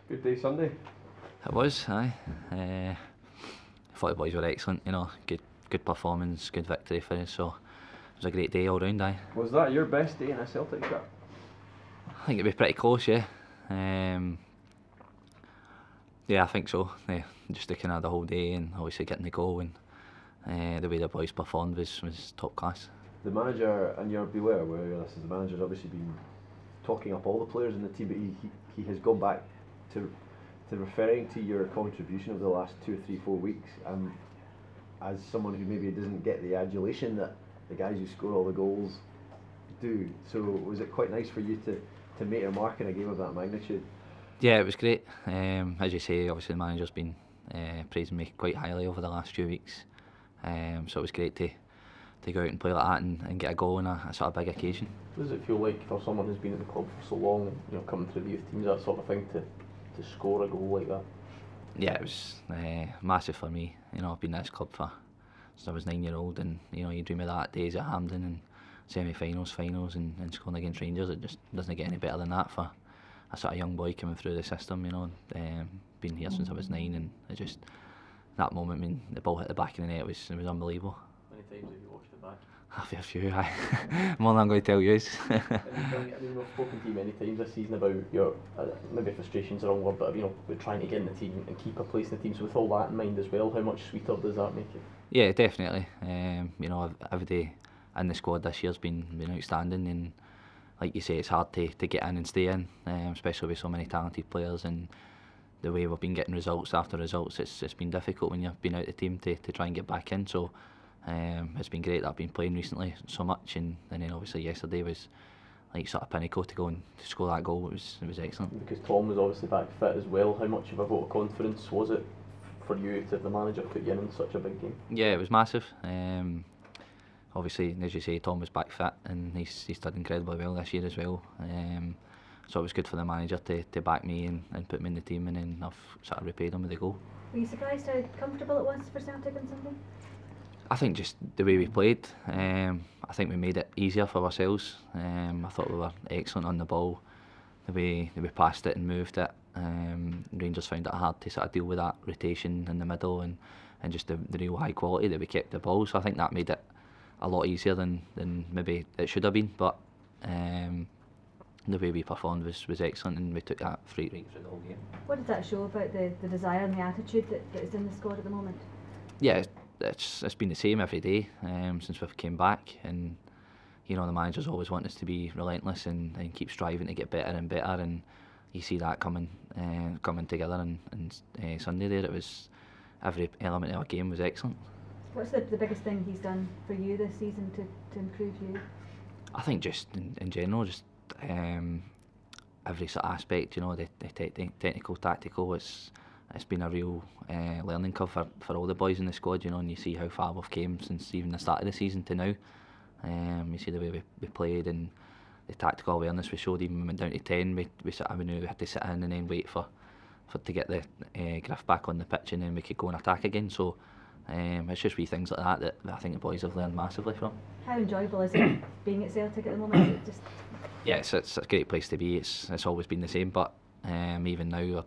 Good day Sunday. It was, aye. I thought the boys were excellent, good performance, good victory for us, so it was a great day all round, aye. Was that your best day in a Celtic shirt? I think it'd be pretty close, yeah. Yeah, I think so. Yeah, just the the whole day and obviously getting the goal and the way the boys performed was top class. The manager, and you'll be aware this is the manager's obviously been talking up all the players in the team, but he has gone back to referring to your contribution over the last 2 or 3 4 weeks as someone who maybe doesn't get the adulation that the guys who score all the goals do. So was it quite nice for you to make your mark in a game of that magnitude? Yeah, it was great. As you say, obviously the manager's been praising me quite highly over the last few weeks. So it was great to go out and play like that and get a goal on a sort of big occasion. What does it feel like for someone who's been at the club for so long, coming through the youth teams, that sort of thing, to score a goal like that? Yeah, it was massive for me. I've been at this club since I was 9-year-old, and you dream of that days at Hampden and semi-finals, finals, and scoring against Rangers. It just doesn't get any better than that for a sort of young boy coming through the system. Been here since I was 9, and it just that moment when the ball hit the back of the net was unbelievable. Many times have you watched it back? A fair few, aye. More than I'm going to tell you. We've spoken to you many times this season about your maybe frustration's the wrong word, but with trying to get in the team and keep a place in the team. So with all that in mind as well, how much sweeter does that make it? Yeah, definitely. Everybody in the squad this year's been outstanding, and like you say, it's hard to get in and stay in, especially with so many talented players, and the way we've been getting results after results. It's been difficult when you've been out of the team to try and get back in. So it's been great that I've been playing recently so much, and then obviously yesterday was like sort of pinnacle to go and to score that goal. It was excellent. Because Tom was obviously back fit as well. How much of a vote of confidence was it for you to have the manager put you in such a big game? Yeah, it was massive. Obviously, as you say, Tom was back fit, and he's done incredibly well this year as well. So it was good for the manager to back me and put me in the team, and then I've sort of repaid him with the goal. Were you surprised how comfortable it was for Celtic on Sunday? I think just the way we played. I think we made it easier for ourselves. I thought we were excellent on the ball. The way we passed it and moved it. Rangers found it hard to sort of deal with that rotation in the middle and just the real high quality that we kept the ball. So I think that made it a lot easier than maybe it should have been. But the way we performed was excellent, and we took that free right through the whole game. What does that show about the desire and the attitude that is in the squad at the moment? Yeah, it's been the same every day since we've came back, and the managers always want us to be relentless and keep striving to get better and better, and you see that coming together. And Sunday there, it was every element of our game was excellent. What's the biggest thing he's done for you this season to improve you? I think just in general, just every sort of aspect, the technical, tactical, it's been a real learning curve for all the boys in the squad, and you see how far we've came since even the start of the season to now. You see the way we played and the tactical awareness we showed. Even when we went down to 10, we knew we had to sit in and then wait for to get the griff back on the pitch, and then we could go and attack again. So it's just wee things like that I think the boys have learned massively from. How enjoyable is it being at Celtic at the moment? Is it just... Yeah, it's a great place to be. It's always been the same, but even now,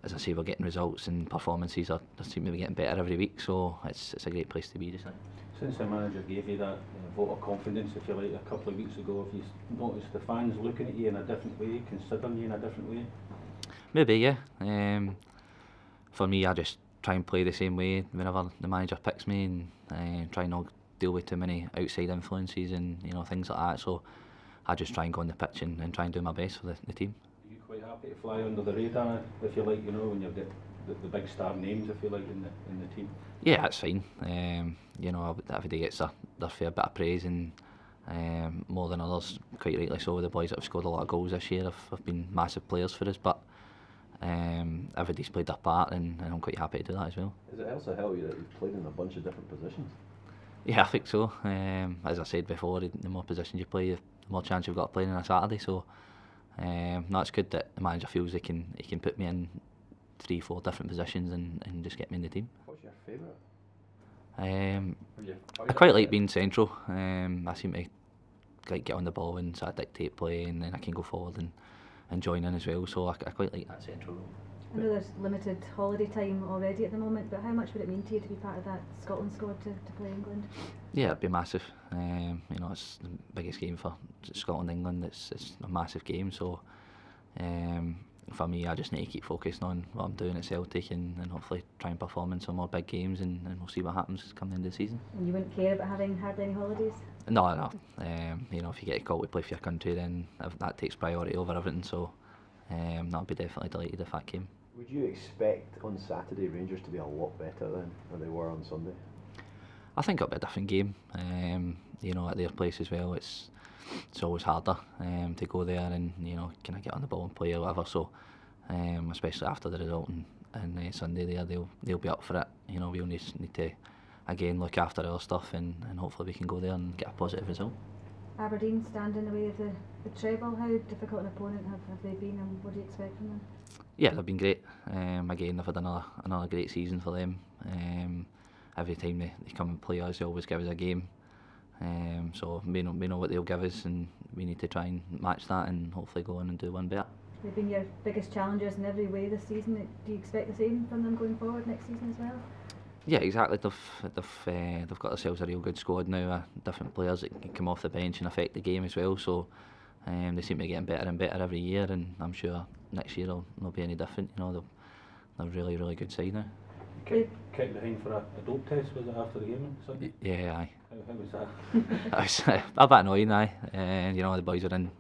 as I say, we're getting results and performances seem to be getting better every week. So it's a great place to be just now. Since the manager gave you that vote of confidence, if you like, a couple of weeks ago, have you noticed the fans looking at you in a different way, considering you in a different way? Maybe, yeah. For me, I just try and play the same way whenever the manager picks me, and try not deal with too many outside influences and things like that. So I just try and go on the pitch and try and do my best for the team. Are you quite happy to fly under the radar, if you like, when you've got the big star names, if you like, in the team? Yeah, that's fine. Everybody gets their fair bit of praise, and more than others, quite rightly so. The boys that have scored a lot of goals this year have been massive players for us, but everybody's played their part, and I'm quite happy to do that as well. Does it also help you that you've played in a bunch of different positions? Yeah, I think so. As I said before, the more positions you play, the more chance you've got of playing on a Saturday. So no, it's good that the manager feels he can put me in 3-4 different positions and just get me in the team. What's your favourite? I quite like being central. I seem to like get on the ball and sort of dictate play, and then I can go forward and join in as well. So I quite like that central role. I know there's limited holiday time already at the moment, but how much would it mean to you to be part of that Scotland squad to play England? Yeah, it'd be massive. It's the biggest game for Scotland, England. It's a massive game. So for me, I just need to keep focusing on what I'm doing at Celtic and hopefully try and perform in some more big games, and we'll see what happens come the end of the season. And you wouldn't care about having hardly any holidays? No. If you get a call to play for your country, then that takes priority over everything. So I'd be definitely delighted if that came. Would you expect on Saturday Rangers to be a lot better than they were on Sunday? I think it'll be a different game. At their place as well, it's always harder to go there and kind of get on the ball and play or whatever. So especially after the result and Sunday there, they'll be up for it. We'll need to again look after our stuff and hopefully we can go there and get a positive result. Aberdeen stand in the way of the treble. How difficult an opponent have they been, and what do you expect from them? Yeah, they've been great. Again, they've had another great season for them. Every time they come and play us, they always give us a game. So we know what they'll give us, and we need to try and match that and hopefully go on and do one better. They've been your biggest challengers in every way this season. Do you expect the same from them going forward next season as well? Yeah, exactly. They've got themselves a real good squad now. Different players that can come off the bench and affect the game as well. So they seem to be getting better and better every year, and I'm sure next year they'll be any different. They're a really good side now. Kicked behind for a dope test, was it after the game on Sunday? Yeah, aye. How was that? It was a bit annoying, aye. And the boys are in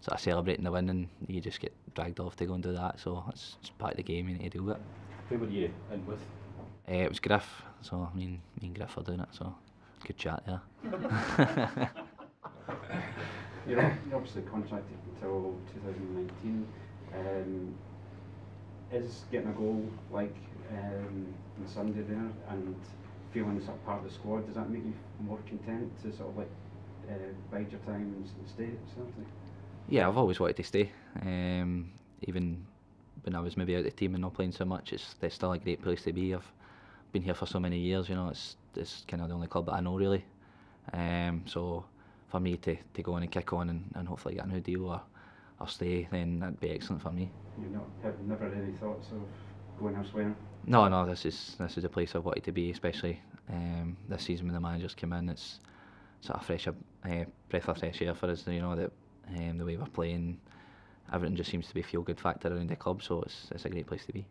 sort of celebrating the win, and you just get dragged off to go and do that. So it's part of the game. You need to deal with it. Who were you in with? It was Griff. So me and Griff are doing it. So good chat there. You're obviously contracted until 2019. Is getting a goal like on Sunday there and feeling sort of part of the squad, does that make you more content to sort of like bide your time and stay at Celtic? Yeah, I've always wanted to stay. Even when I was maybe out of the team and not playing so much, it's still a great place to be. I've been here for so many years, it's kind of the only club that I know really. So for me to go on and kick on and hopefully get a new deal or stay, then that'd be excellent for me. You have never had any thoughts of going elsewhere? No, this is a place I've wanted to be, especially this season when the managers came in. It's sort of breath of fresh air for us. That the way we're playing, everything just seems to be a feel good factor around the club. So it's a great place to be.